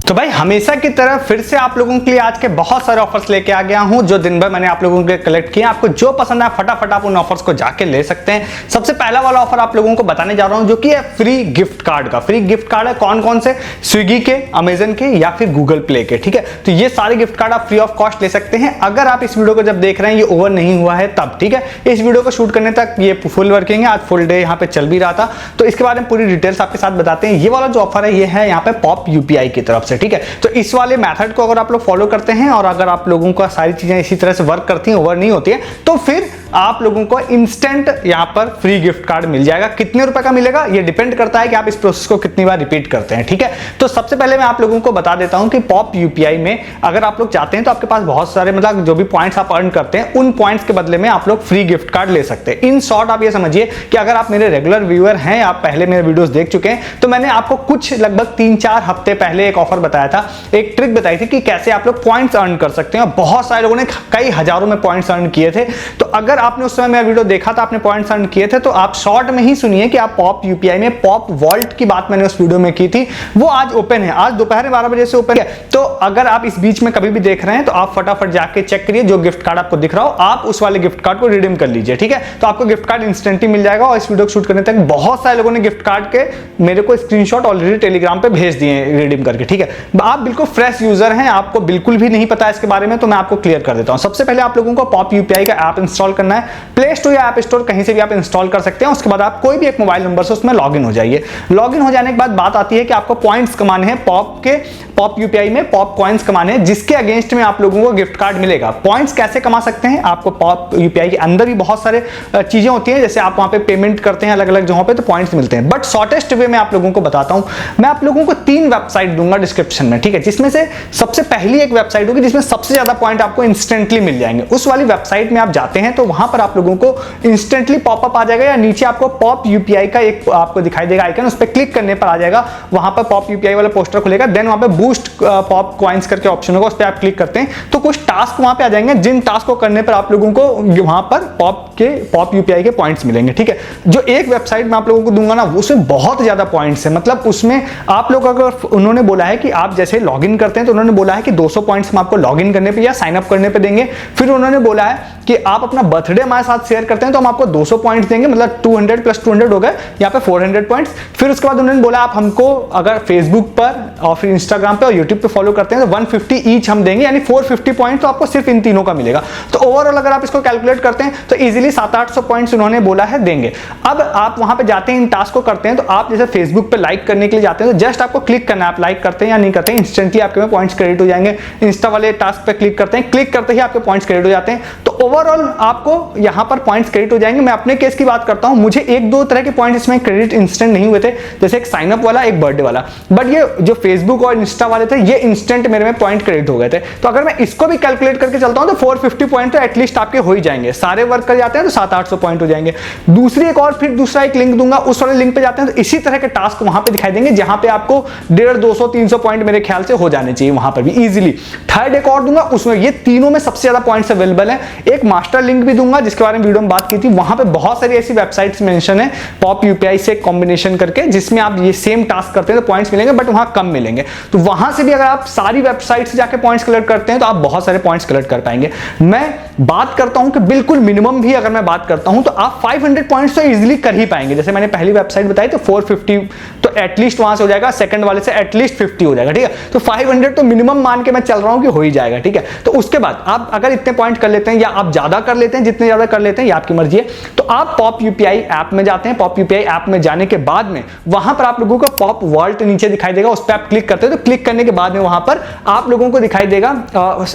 तो भाई हमेशा की तरह फिर से आप लोगों के लिए आज के बहुत सारे ऑफर्स लेके आ गया हूं जो दिन भर मैंने आप लोगों के लिए कलेक्ट किए। आपको जो पसंद है फटाफट आप उन ऑफर्स को जाके ले सकते हैं। सबसे पहला वाला ऑफर आप लोगों को बताने जा रहा हूं जो कि है फ्री गिफ्ट कार्ड का। फ्री गिफ्ट कार्ड है कौन कौन से? स्विगी के, अमेजन के या फिर गूगल प्ले के। ठीक है, तो ये सारे गिफ्ट कार्ड आप फ्री ऑफ कॉस्ट ले सकते हैं अगर आप इस वीडियो को जब देख रहे हैं ये ओवर नहीं हुआ है तब। ठीक है, इस वीडियो को शूट करने तक ये फुल वर्किंग है, आज फुल डे यहाँ पे चल भी रहा था, तो इसके बारे में पूरी डिटेल्स आपके साथ बताते हैं। ये वाला जो ऑफर है ये है यहाँ पे पॉप यूपीआई की तरफ से। ठीक है, तो इस वाले मेथड को अगर आप लोग फॉलो करते हैं और अगर आप लोगों का सारी चीजें इसी तरह से वर्क करती हैं, ओवर नहीं होती है, तो फिर आप लोगों को इंस्टेंट यहां पर फ्री गिफ्ट कार्ड मिल जाएगा। कितने रुपए का मिलेगा ये डिपेंड करता है कि आप इस प्रोसेस को कितनी बार रिपीट करते हैं। ठीक है, तो सबसे पहले मैं आप लोगों को बता देता हूं कि पॉप यूपीआई में अगर आप लोग चाहते हैं तो आपके पास बहुत सारे मतलब जो भी पॉइंट्स आप अर्न करते हैं उन पॉइंट्स के बदले में आप लोग फ्री गिफ्ट कार्ड ले सकते हैं। इन शॉर्ट आप ये समझिए कि अगर आप मेरे रेगुलर व्यूअर हैं, आप पहले मेरे वीडियोस देख चुके हैं, तो मैंने आपको कुछ लगभग 3-4 हफ्ते पहले एक ऑफर बताया था, एक ट्रिक बताई थी कि कैसे आप लोग पॉइंट्स अर्न कर सकते हैं। बहुत सारे लोगों ने कई हजारों में पॉइंट्स अर्न किए थे। तो अगर आपने उस समय मेरा वीडियो देखा था, आपने पॉइंट्स अर्न किए थे, तो आप शॉर्ट में ही सुनिए कि आप पॉप यूपीआई में पॉप वॉल्ट की बात मैंने उस वीडियो में की थी, वो आज ओपन है, आज दोपहर 12 बजे से ओपन है। तो अगर आप इस बीच में कभी भी देख रहे हैं तो आप फटाफट जाके चेक करिए, जो गिफ्ट कार्ड आपको दिख रहा हो आप उस वाले गिफ्ट कार्ड को रिडीम कर लीजिए। ठीक है, तो आपको गिफ्ट कार्ड इंस्टेंटली मिल जाएगा। और इस वीडियो को शूट करने तक बहुत सारे लोगों ने गिफ्ट कार्ड के मेरे को स्क्रीनशॉट ऑलरेडी टेलीग्राम पे भेज दिए रिडीम करके। ठीक है, आप बिल्कुल फ्रेश यूजर हैं, आपको बिल्कुल भी नहीं पता इसके बारे में, तो मैं आपको क्लियर कर देता हूं। सबसे पहले आप लोगों को पॉप यूपीआई का ऐप इंस्टॉल करना है, प्ले स्टोर या ऐप स्टोर कहीं से भी आप इंस्टॉल कर सकते हैं। उसके बाद आप कोई भी एक मोबाइल नंबर से उसमें लॉगिन हो जाइए। लॉगिन हो जाने के बाद बात आती है कि आपको पॉइंट्स कमाने हैं पॉप यूपीआई में, पॉप कॉइंस कमाने हैं जिसके अगेंस्ट में आप लोगों को गिफ्ट कार्ड मिलेगा। पॉइंट्स कैसे कमा सकते हैं? आपको पॉप यूपीआई के अंदर भी बहुत सारे चीजें होती हैं, जैसे आप वहां पे पेमेंट करते हैं अलग अलग जगहों पे तो पॉइंट्स मिलते हैं। बट शॉर्टेस्ट वे में आप लोगों को बताता हूं, मैं आप लोगों को 3 वेबसाइट दूंगा डिस्क्रिप्शन में। ठीक है, जिसमें से सबसे पहली एक वेबसाइट होगी जिसमें सबसे ज्यादा पॉइंट आपको इंस्टेंटली मिल जाएंगे। उस वाली वेबसाइट में आप जाते हैं तो वहां पर आप लोगों को इंस्टेंटली पॉपअप आ जाएगा, या नीचे आपको पॉप यूपीआई का एक आपको दिखाई देगा आइकन, उस पर क्लिक करने पर आ जाएगा, वहां पर पॉप यूपीआई वाला पोस्टर खुलेगा। देन वहां पे बूस्ट पॉप कॉइंस करके ऑप्शन होगा, उस पर आप क्लिक करते हैं तो कुछ टास्क वहां पे आ जाएंगे, जिन टास्क को करने पर आप लोगों को वहां पर पॉप यूपीआई के पॉइंट्स मिलेंगे। ठीक है, जो एक वेबसाइट में आप लोगों को दूंगा ना उसमें बहुत ज्यादा पॉइंट्स है, मतलब उसमें आप लोग अगर उन्होंने बोला है कि आप जैसे लॉगिन करते हैं तो उन्होंने बोला है कि 200 पॉइंट्स हम आपको लॉगिन करने पे या साइन अप करने पे देंगे। फिर उन्होंने बोला है कि आप अपना बर्थडे हमारे साथ शेयर करते हैं तो हम आपको 200 पॉइंट्स देंगे, मतलब 200 प्लस 200 हो गए यहाँ पे 400 पॉइंट्स। फिर उसके बाद उन्होंने बोला आप हमको अगर फेसबुक पर और फिर इंस्टाग्राम पे और यूट्यूब पे फॉलो करते हैं तो 150 ईच हम देंगे, यानी 450 पॉइंट तो आपको सिर्फ इन तीनों का मिलेगा। तो ओवरऑल अगर आप इसको कैलकुलेट करते हैं तो इजीली 700-800 पॉइंट्स उन्होंने बोला है देंगे। अब आप वहां पे जाते हैं, इन टास्क को करते हैं, तो आप जैसे फेसबुक पे लाइक करने के लिए जाते हैं तो जस्ट आपको क्लिक करना है, आप लाइक करते हैं या नहीं करते हैं, इंस्टेंटली आपके में पॉइंट्स क्रेडिट हो जाएंगे। इंस्टा वाले टास्क पे क्लिक करते हैं, क्लिक करते ही आपके पॉइंट्स क्रेडिट हो जाते हैं। तो ओवरऑल आपको यहां पर पॉइंट्स क्रेडिट हो जाएंगे। मैं अपने केस की बात करता हूं, मुझे 1-2 तरह के पॉइंट्स इसमें क्रेडिट इंस्टेंट नहीं हुए थे, जैसे एक साइन अप वाला, एक बर्थडे वाला, बट ये जो फेसबुक और इंस्टा वाले थे ये इंस्टेंट मेरे में पॉइंट क्रेडिट हो गए थे। तो अगर मैं इसको भी कैलकुलेट करके चलता हूं तो 450 पॉइंट तो एटलीस्ट आपके हो ही जाएंगे। सारे वर्क कर जाते हैं तो 700-800 पॉइंट हो जाएंगे। दूसरा एक लिंक दूंगा, उस वाले लिंक पे जाते हैं तो इसी तरह के टास्क वहां पे दिखाई देंगे जहां पे आपको 150, 200, 300 पॉइंट मेरे ख्याल से हो जाने चाहिए वहां पर भी इजीली। थर्ड एक और दूंगा, उसमें ये तीनों में सबसे ज्यादा पॉइंट्स अवेलेबल है। एक मास्टर लिंक भी दूंगा जिसके बारे में वीडियो में बात की थी, वहां पे बहुत सारी ऐसी वेबसाइट्स मेंशन है पॉप यूपीआई से कॉम्बिनेशन करके, जिसमें आप ये सेम टास्क करते हैं तो पॉइंट्स मिलेंगे बट वहां कम मिलेंगे। तो वहां से भी अगर आप सारी वेबसाइट से जाके पॉइंट्स कलेक्ट करते हैं तो आप बहुत सारे पॉइंट्स कलेक्ट कर पाएंगे। मैं बात करता हूं कि बिल्कुल मिनिमम भी अगर मैं बात करता हूं तो आप 500 पॉइंट्स तो इजीली कर ही पाएंगे। जैसे मैंने पहली वेबसाइट बताई तो 450 तो एटलीस्ट वहां से हो जाएगा, सेकंड वाले से एटलीस्ट 50 हो जाएगा। ठीक है, तो 500 तो मिनिमम मान के मैं चल रहा हूं कि हो ही जाएगा। ठीक है, तो उसके बाद आप अगर इतने पॉइंट कर लेते हैं या आप ज्यादा कर लेते हैं, जितने ज्यादा कर लेते हैं ये आपकी मर्जी है, तो आप पॉप यूपीआई ऐप में जाते हैं। पॉप यूपीआई ऐप में जाने के बाद में वहां पर आप लोगों को पॉप वॉल्ट नीचे दिखाई देगा, उस पर आप क्लिक करते हैं तो क्लिक करने के बाद में वहां पर आप लोगों को दिखाई देगा,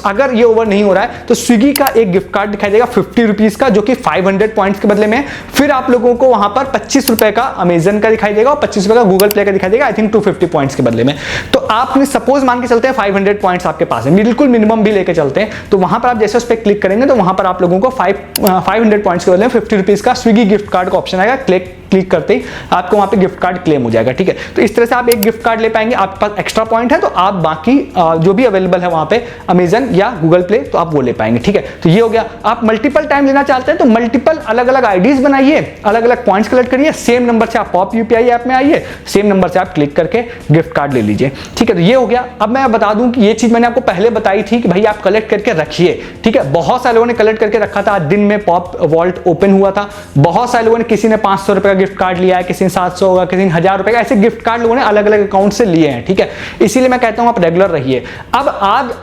अगर ये ओवर नहीं हो रहा है तो स्विगी का एक गिफ्ट कार्ड दिखाई देगा 50 रुपीज का, जो कि 500 पॉइंट्स के बदले में। फिर आप लोगों को वहां पर 25 रुपए का अमेजन का दिखाई देगा और 25 रुपए का गूगल प्ले का दिखाई देगा, आई थिंक 250 पॉइंट्स के बदले में। तो आपने सपोज मान के चलते हैं 500 पॉइंट्स आपके पास है, बिल्कुल मिनिमम भी लेके चलते हैं, तो वहां पर आप जैसे उस पर क्लिक करेंगे तो वहां पर आप लोगों को 500 पॉइंट्स के बदले में 50 रुपीज का स्विगी गिफ्ट कार्ड का ऑप्शन आएगा, क्लिक क्लिक करते ही आपको वहां पे गिफ्ट कार्ड क्लेम हो जाएगा, ठीक है। तो इस तरह से आप एक गिफ्ट कार्ड ले पाएंगे, आपके पास एक्स्ट्रा पॉइंट है तो आप बाकी जो भी अवेलेबल है वहां पे अमेजन या गूगल प्ले तो आप वो ले पाएंगे, ठीक है। तो ये हो गया। आप मल्टीपल टाइम लेना चाहते हैं तो मल्टीपल अलग अलग आईडीज बनाइए, अलग अलग पॉइंट्स कलेक्ट करिए, सेम नंबर से आप पॉप यूपीआई ऐप में आइए, सेम नंबर से आप क्लिक करके गिफ्ट कार्ड ले लीजिए, ठीक है। तो ये हो गया। अब मैं बता दूं कि ये चीज मैंने आपको पहले बताई थी कि भाई आप कलेक्ट करके रखिए, ठीक है। बहुत सारे लोगों ने कलेक्ट करके रखा था, दिन में पॉप वॉल्ट ओपन हुआ था, बहुत सारे लोगों ने, किसी ने 500 रुपए का गिफ्ट कार्ड लिया है, किसी ने 700 होगा, किसी ने 1000 रुपए का, ऐसे गिफ्ट कार्ड लोगों ने अलग अलग अकाउंट से लिए हैं, ठीक है। इसीलिए मैं कहता हूं आप रेगुलर रहिए। अब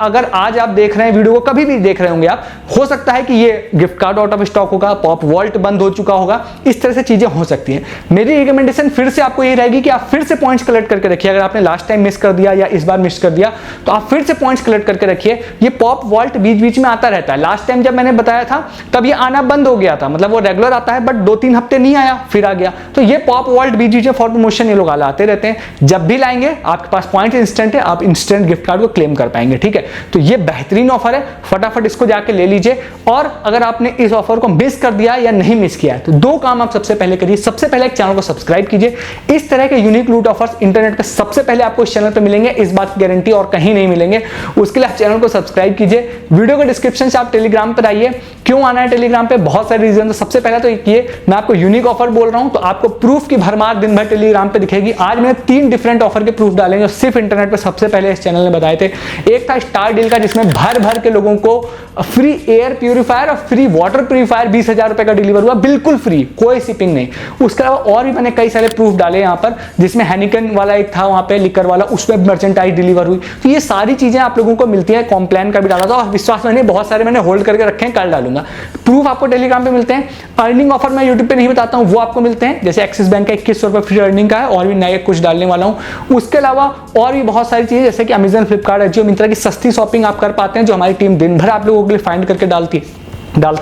अगर आज आप देख रहे हैं वीडियो को, कभी भी देख रहे होंगे आप, हो सकता है कि ये gift card out of stock होगा, पॉप वॉल्ट बंद हो चुका होगा, इस तरह से चीजें हो सकती हैं। मेरी रिकमेंडेशन फिर से आपको ये रहेगी कि आप फिर से पॉइंट्स कलेक्ट करके रखिए। अगर आपने लास्ट टाइम मिस कर दिया या इस बार मिस कर दिया तो आप फिर से पॉइंट्स कलेक्ट करके रखिए। ये पॉप वॉल्ट बीच बीच में आता रहता है। लास्ट टाइम जब मैंने बताया था तब ये आना बंद हो गया था, मतलब वो रेगुलर आता है बट 2-3 हफ्ते नहीं आया, फिर आ गया। तो ये पॉप वॉल्ट बीच बीच में फॉर प्रमोशन ये लोग आते रहते हैं। जब भी लाएंगे आपके पास पॉइंट इंस्टेंट है, आप इंस्टेंट गिफ्ट कार्ड को क्लेम कर पाएंगे, ठीक है। तो ये बेहतरीन ऑफर है, फटाफट इसको जाके ले लीजिए। और अगर आपने इस ऑफर को मिस कर दिया या नहीं मिस किया है तो 2 काम आप सबसे पहले करिए। सबसे पहले एक चैनल को सब्सक्राइब कीजिए। इस तरह के यूनिक लूट ऑफर्स इंटरनेट पे सबसे पहले आपको इस चैनल पे मिलेंगे, इस बात की गारंटी, और कहीं नहीं मिलेंगे। उसके लिए आप चैनल को सब्सक्राइब कीजिए। वीडियो के डिस्क्रिप्शन से आप टेलीग्राम पर आइए। क्यों आना है टेलीग्राम पे? बहुत सारे रीजन। तो सबसे पहले तो ये मैं आपको यूनिक ऑफर बोल रहा हूं तो आपको प्रूफ की भरमार दिन भर टेलीग्राम पे दिखेगी। आज मैंने 3 डिफरेंट ऑफर के प्रूफ डाले जो सिर्फ इंटरनेट पे सबसे पहले इस चैनल ने बताए थे। एक था स्टार डील का, जिसमें भर भर के लोगों को फ्री एयर प्यूरिफायर और फ्री वाटर प्यूरिफायर 20,000 रुपए का डिलीवर हुआ, बिल्कुल फ्री, कोई शिपिंग नहीं। उसके अलावा और भी मैंने कई सारे प्रूफ डाले यहाँ पर, जिसमें हैनिकन वाला एक था, वहां पे लिकर वाला, उसमें मर्चेंटाइज डिलीवर हुई। तो ये सारी चीजें आप लोगों को मिलती है। कॉम्प्लान का भी डाला था, विश्वास मैंने बहुत सारे मैंने होल्ड करके रखे हैं, कल डालूंगा। प्रूफ आपको टेलीग्राम पे मिलते हैं। अर्निंग ऑफर मैं यूट्यूब पे नहीं बताता हूँ, वो आपको मिलते हैं। जैसे एक्सिस बैंक का 2100 रुपए फ्री अर्निंग का है, और भी नए कुछ डालने वाला हूँ। उसके अलावा और भी बहुत सारी चीजें, जैसे कि अमेजन, फ्लिपकार्ट, अजियो, मिंत्रा की सस्ती शॉपिंग आप कर पाते हैं, जो हमारी टीम दिन भर आप लोगों के लिए फाइंड करके डालती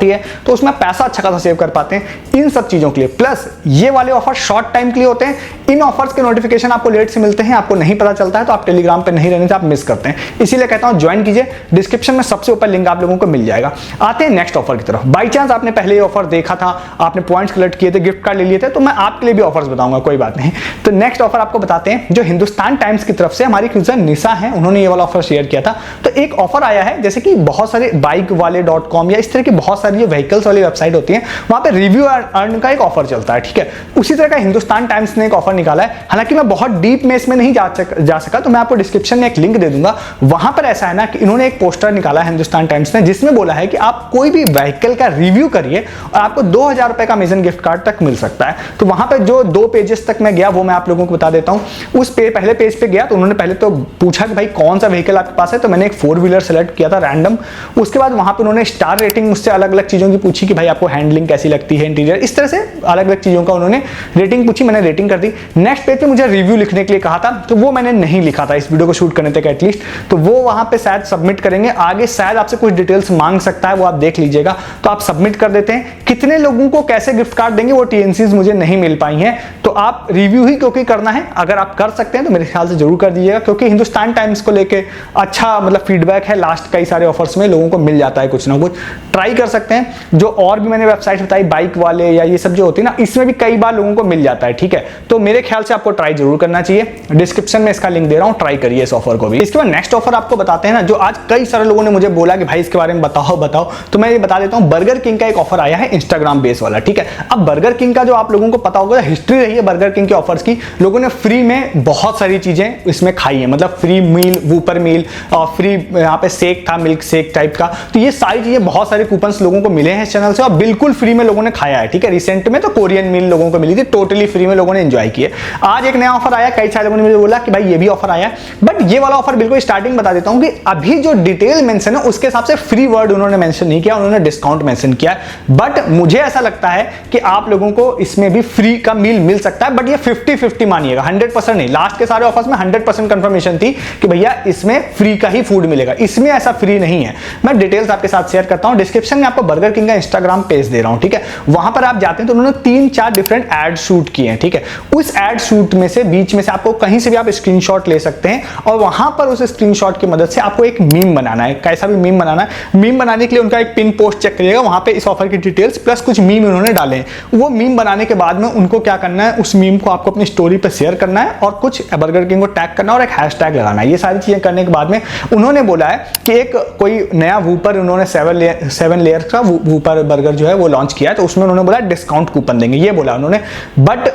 है, तो उसमें पैसा अच्छा खासा सेव कर पाते हैं इन सब चीजों के लिए। प्लस ये वाले ऑफर शॉर्ट टाइम के लिए होते हैं। इन ऑफर्स के नोटिफिकेशन आपको लेट से मिलते हैं, आपको नहीं पता चलता है, तो आप टेलीग्राम पे नहीं रहने से आप मिस करते हैं। इसीलिए कहता हूं ज्वाइन कीजिए, डिस्क्रिप्शन में सबसे ऊपर लिंक आप लोगों को मिल जाएगा। आते हैं नेक्स्ट ऑफर की तरफ। बाई चांस आपने पहले ये ऑफर देखा था, आपने पॉइंट्स कलेक्ट किए थे, गिफ्ट कार्ड ले लिए थे, तो मैं आपके लिए भी ऑफर्स बताऊंगा, कोई बात नहीं। तो नेक्स्ट ऑफर आपको बताते हैं, जो हिंदुस्तान टाइम्स की तरफ से हमारी यूजर निशा है, उन्होंने ये वाला ऑफर शेयर किया था। तो एक ऑफर आया है, जैसे कि बहुत सारे बाइक वाले .com या इस तरह की बहुत सारी जो व्हीकल्स वाली वेबसाइट होती है, वहां पे रिव्यू अर्न का एक ऑफर चलता है, ठीक है। उसी तरह का हिंदुस्तान टाइम्स ने एक ऑफर निकाला है। हालांकि मैं बहुत डीप में इसमें नहीं जा सका, तो मैं आपको डिस्क्रिप्शन में एक लिंक दे दूंगा। वहां पर ऐसा है ना कि इन्होंने एक पोस्टर निकाला है हिंदुस्तान टाइम्स ने, जिसमें बोला है कि आप कोई भी व्हीकल का रिव्यू करिए और आपको 2000 रुपए का अमेजन गिफ्ट कार्ड तक मिल सकता है। तो वहां पर जो 2 पेजेस तक मैं गया, वो मैं आप लोगों को बता देता हूं। उस पहले पेज पे गया तो उन्होंने पहले तो पूछा कि भाई कौन सा व्हीकल आपके पास है, तो मैंने एक 4 व्हीलर सेलेक्ट किया था रैंडम। उसके बाद वहां पर उन्होंने स्टार रेटिंग मुझसे अलग अलग चीजों की पूछी कि भाई आपको हैंडलिंग कैसी लगती है, इंटीरियर, इस तरह से अलग अलग चीजों का उन्होंने रेटिंग पूछी, मैंने रेटिंग कर दी। नेक्स्ट पेज पे मुझे रिव्यू लिखने के लिए कहा था, तो वो मैंने नहीं लिखा था इस वीडियो को शूट करने तक एटलीस्ट, तो वो वहां पे शायद सबमिट करेंगे। आगे शायद आपसे कुछ डिटेल्स मांग सकता है, वो आप देख लीजिएगा। तो आप सबमिट कर देते हैं। कितने लोगों को कैसे गिफ्ट कार्ड देंगे वो टीएनसीज मुझे नहीं मिल पाई हैं, तो आप रिव्यू ही क्योंकि करना है, अगर आप कर सकते हैं तो मेरे ख्याल से जरूर कर दीजिएगा, क्योंकि हिंदुस्तान टाइम्स को लेके अच्छा मतलब फीडबैक है। लास्ट कई सारे ऑफर्स में लोगों को मिल जाता है कुछ ना कुछ, ट्राई कर सकते हैं। जो और भी मैंने वेबसाइट बताई बाइक वाले या ये सब जो होती है ना, इसमें भी कई बार लोगों को मिल जाता है, ठीक है। तो मेरे ख्याल से आपको ट्राई जरूर करना चाहिए। डिस्क्रिप्शन में इसका लिंक दे रहा हूं, ट्राई करिए इस ऑफर को भी। इसके बाद नेक्स्ट ऑफर आपको बताते हैं ना, जो आज कई सारे लोगों ने मुझे बोला कि भाई इसके बारे में बताओ, तो मैं ये बता देता हूं। बर्गर किंग का एक ऑफर आया है इंस्टाग्राम बेस वाला, ठीक है। अब बर्गर किंग का जो आप लोगों को पता होगा, हिस्ट्री रही है बर्गर किंग के ऑफर्स की, लोगों ने फ्री में बहुत सारी चीजें इसमें खाई है, मतलब फ्री मील, वूपर मील और फ्री यहाँ पे शेक था, मिल्क शेक टाइप का। तो ये सारी चीजें, बहुत सारे कूपन्स लोगों को मिले हैं इस चैनल से और बिल्कुल फ्री में लोगों ने खाया है, ठीक है। रिसेंट में तो कोरियन मील लोगों को मिली थी, टोटली फ्री में लोगों ने एंजॉय किए। आज एक नया ऑफर आया, कई सारे लोगों ने मुझे बोला कि भाई ये भी ऑफर आया, बट ये वाला ऑफर बिल्कुल स्टार्टिंग बता देता हूं कि अभी जो डिटेल मेंशन है उसके हिसाब से फ्री वर्ड उन्होंने मेंशन नहीं किया, उन्होंने डिस्काउंट मेंशन किया। बट मुझे ऐसा लगता है कि आप लोगों को इसमें भी फ्री का मील मिल सकता है, बट ये 50-50 मानिएगा, 100% नहीं। लास्ट के सारे ऑफर्स में 100% कंफर्मेशन थी कि भैया इसमें फ्री का ही फूड मिलेगा, इसमें ऐसा फ्री नहीं है। मैं डिटेल्स आपके साथ शेयर करता हूं, डिस्क्रिप्शन डिस्क्रिप्शन में आपको बर्गर किंग का इंस्टाग्राम पेज दे रहा हूं, ठीक है। वहां पर आप जाते हैं तो उन्होंने 3-4 डिफरेंट एड शूट किए हैं, ठीक है। उस एड शूट में से बीच में से आपको कहीं से भी आप स्क्रीनशॉट ले सकते हैं और वहां पर उस स्क्रीनशॉट की मदद से आपको एक मीम बनाना है। कैसा भी मीम बनाना है, मीम बनाने के लिए उनका एक पिन पोस्ट चेक करिएगा, वहां पे इस ऑफर की डिटेल्स प्लस कुछ मीम उन्होंने डाले हैं। वो मीम बनाने के बाद में उनको क्या करना है, उस मीम को आपको अपनी स्टोरी पे शेयर करना है और कुछ बर्गर किंग को टैग करना है और एक हैशटैग लगाना है। ये सारी चीजें करने के बाद में उन्होंने बोला है कि एक कोई नया वूपर उन्होंने 7 लेयर का वूपर बर्गर जो है वो लॉन्च किया है, तो उसमें उन्होंने बोला डिस्काउंट कूपन देंगे, ये बोला उन्होंने। बट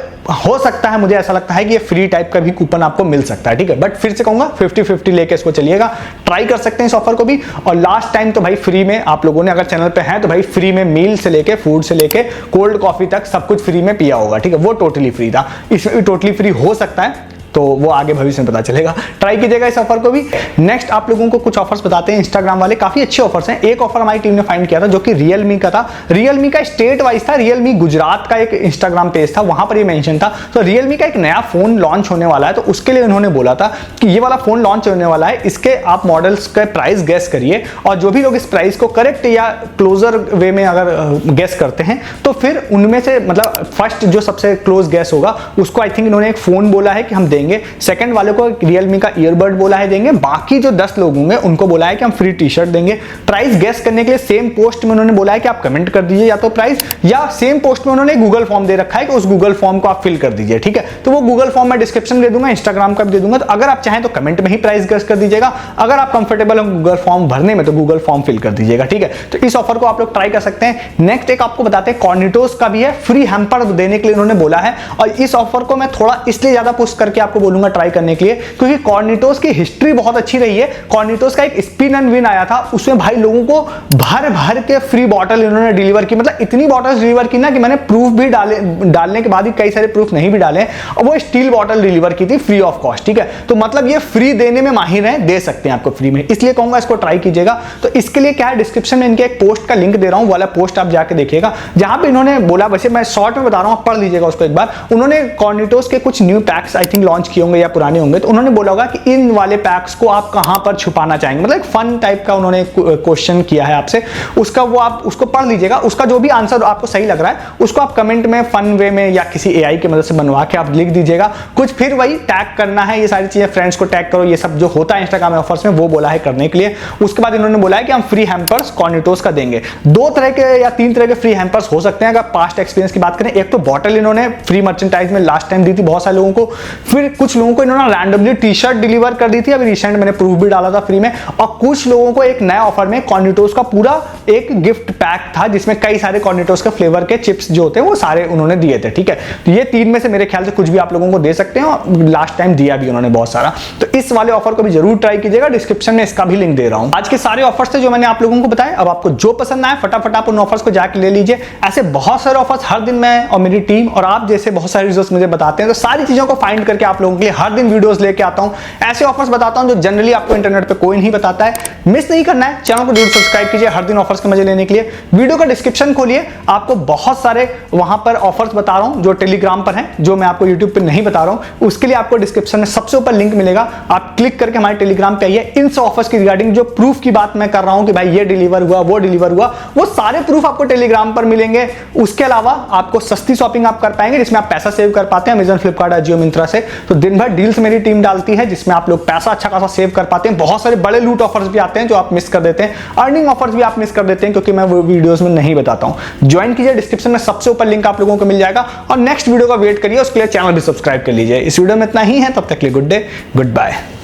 हो सकता है, मुझे ऐसा लगता है कि ये फ्री टाइप का भी कूपन आपको मिल सकता है, ठीक है। बट फिर से कहूंगा 50-50 लेके इसको चलिएगा, ट्राई कर सकते हैं इस ऑफर को भी। और लास्ट टाइम तो भाई फ्री में आप लोगों ने, अगर चैनल पे हैं तो भाई फ्री में मील से लेके फूड से लेके कोल्ड कॉफी तक सब कुछ फ्री में पिया होगा, ठीक है। वो टोटली फ्री था, इसमें भी टोटली फ्री हो सकता है, तो वो आगे भविष्य में पता चलेगा। ट्राई कीजिएगा इस ऑफर को भी। नेक्स्ट आप लोगों को कुछ ऑफर्स बताते हैं इंस्टाग्राम वाले, काफी अच्छे ऑफर्स हैं। एक ऑफर हमारी टीम ने फाइंड किया था जो कि रियलमी का था। रियलमी का स्टेट वाइज था, रियलमी गुजरात का एक इंस्टाग्राम पेज था, वहां पर ये मेंशन था। तो रियलमी का एक नया फोन लॉन्च होने वाला है, तो उसके लिए उन्होंने बोला था कि ये वाला फोन लॉन्च होने वाला है, इसके आप मॉडल्स का प्राइस गेस करिए और जो भी लोग इस प्राइस को करेक्ट या क्लोजर वे में अगर गेस करते हैं तो फिर उनमें से मतलब फर्स्ट जो सबसे क्लोज गेस होगा उसको आई थिंक इन्होंने एक फोन बोला है कि हम देंगे, सेकंड वाले को रियलमी का ईयरबड बोला है देंगे, बाकी जो 10 लोग होंगे उनको बोला है कि हम फ्री टी शर्ट देंगे। प्राइस गेस करने के लिए सेम पोस्ट में उन्होंने बोला है कि आप कमेंट कर दीजिए या तो प्राइस, या सेम पोस्ट में उन्होंने गूगल फॉर्म दे रखा है कि उस गूगल फॉर्म को आप फिल कर दीजिए, ठीक है। तो वो गूगल फॉर्म मैं डिस्क्रिप्शन दे दूंगा, इंस्टाग्राम का भी दे दूंगा, तो अगर आप चाहें तो कमेंट में ही प्राइस गेस कर दीजिएगा। अगर आप कंफर्टेबल हो गूगल फॉर्म भरने में तो गूगल फॉर्म फिल कर दीजिएगा, ठीक है। तो इस ऑफर को आप लोग ट्राई कर सकते हैं। नेक्स्ट एक आपको बताते हैं कॉर्निटोस का भी है, फ्री हैम्पर देने के लिए उन्होंने बोला है। और इस ऑफर को मैं थोड़ा इसलिए ज्यादा पुश करके आपको बोलूंगा ट्राई करने के लिए क्योंकि कॉर्निटोस की हिस्ट्री बहुत अच्छी रही है। कॉर्निटोस का एक स्पिन एंड विन आया था, उसमें भाई लोगों को भर भर के फ्री बॉटल इन्होंने डिलीवर की, मतलब इतनी बॉटल्स डिलीवर की ना कि मैंने प्रूफ भी डालने के बाद भी कई सारे प्रूफ नहीं भी डाले, और वो स्टील बॉटल डिलीवर की थी फ्री ऑफ कॉस्ट, ठीक है। तो मतलब ये फ्री देने में माहिर है, दे सकते हैं आपको फ्री में, इसलिए कहूंगा इसको ट्राई कीजिएगा। तो इसके लिए क्या है, डिस्क्रिप्शन में इनके एक पोस्ट का लिंक दे रहा हूं, वाला पोस्ट आप जाके देखिएगा, जहां पे इन्होंने बोला, वैसे मैं शॉर्ट में बता रहा हूं, आप पढ़ लीजिएगा उसको एक बार। उन्होंने कॉर्निटोस के कुछ new PACS I think launch किए होंगे या पुराने होंगे, तो उन्होंने बोला होगा कि इन वाले पैक्स को आप कहां पर छुपाना चाहेंगे, मतलब एक फन टाइप का उन्होंने क्वेश्चन किया है आपसे, उसका वो आप उसको पढ़ लीजिएगा। उसका जो भी आंसर आपको सही लग रहा है उसको आप कमेंट में फन वे में या किसी एआई की मदद से बनवा के आप लिख दीजिएगा कुछ, फिर वही टैग करना है, ये सारी चीजें, फ्रेंड्स को टैग करो, ये सब जो होता है इंस्टाग्राम ऑफर्स में वो बोला है करने के लिए। उसके बाद इन्होंने बोला है कि हम फ्री हैम्पर्स कॉर्निटोस का देंगे। 2 तरह के या 3 तरह के फ्री हैम्पर्स हो सकते हैं अगर पास्ट एक्सपीरियंस की बात करें। एक तो बॉटल इन्होंने फ्री मर्चेंटाइज में लास्ट टाइम दी थी बहुत सारे लोगों को, फिर कुछ लोगों को इन्होंने रैंडमली टी शर्ट डिलीवर कर दी थी, अभी रिसेंट मैंने प्रूफ भी डाला था फ्री में, और कुछ लोगों को एक नया ऑफर में कॉर्निटोस का पूरा एक गिफ्ट पैक था जिसमें कई सारे कॉर्निटोस के फ्लेवर के चिप्स जो होते हैं वो सारे उन्होंने दिए थे, ठीक है। तो ये 3 में से मेरे ख्याल से कुछ भी आप लोगों को दे सकते हैं, और लास्ट टाइम दिया भी उन्होंने बहुत सारा। तो इस वाले ऑफर को भी जरूर ट्राई कीजिएगा, डिस्क्रिप्शन में इसका भी लिंक दे रहा हूं। आज के सारे ऑफर्स थे जो मैंने आप लोगों को बताया। अब आपको जो पसंद आए फटाफट आप उन ऑफर्स को जाके ले लीजिए। ऐसे बहुत सारे ऑफर्स हर दिन मैं और मेरी टीम और आप जैसे बहुत सारे यूजर्स मुझे बताते हैं, तो सारी चीजों को फाइंड करके आप लोगों के लिए हर दिन वीडियोस लेके आता हूं। ऐसे ऑफर्स बताता हूं जो जनरली आपको इंटरनेट पे कोई नहीं बताता है। मिस नहीं करना है, चैनल को जरूर सब्सक्राइब कीजिए हर दिन ऑफर्स के मजे लेने के लिए। वीडियो का डिस्क्रिप्शन खोलिए, आपको बहुत सारे वहां पर ऑफर्स बता रहा हूं जो टेलीग्राम पर हैं, जो मैं आपको यूट्यूब पे नहीं बता रहा हूं। उसके लिए आपको डिस्क्रिप्शन में सबसे ऊपर लिंक मिलेगा, आप क्लिक करके हमारे टेलीग्राम पे आइए। इन सब ऑफर्स की रिगार्डिंग जो प्रूफ की बात मैं कर रहा हूं कि भाई ये डिलीवर हुआ वो डिलीवर हुआ, वो सारे प्रूफ आपको टेलीग्राम पर मिलेंगे। उसके अलावा आपको सस्ती शॉपिंग आप कर पाएंगे जिसमें आप पैसा सेव कर पाते हैं अमेजन, फ्लिपकार्ट, जियो, मिंत्रा से। तो दिन भर डील्स मेरी टीम डालती है जिसमें आप लोग पैसा अच्छा खासा सेव कर पाते हैं। बहुत सारे बड़े लूट ऑफर्स भी आते हैं जो आप मिस कर देते हैं, अर्निंग ऑफर्स भी आप मिस कर देते हैं क्योंकि मैं वो वीडियोस में नहीं बताता हूं। ज्वाइन कीजिए, डिस्क्रिप्शन में सबसे ऊपर लिंक आप लोगों को मिल जाएगा, और नेक्स्ट वीडियो का वेट करिए, उसके लिए चैनल भी सब्सक्राइब कर लीजिए। इस वीडियो में इतना ही है, तब तक के लिए गुड डे, गुड बाय।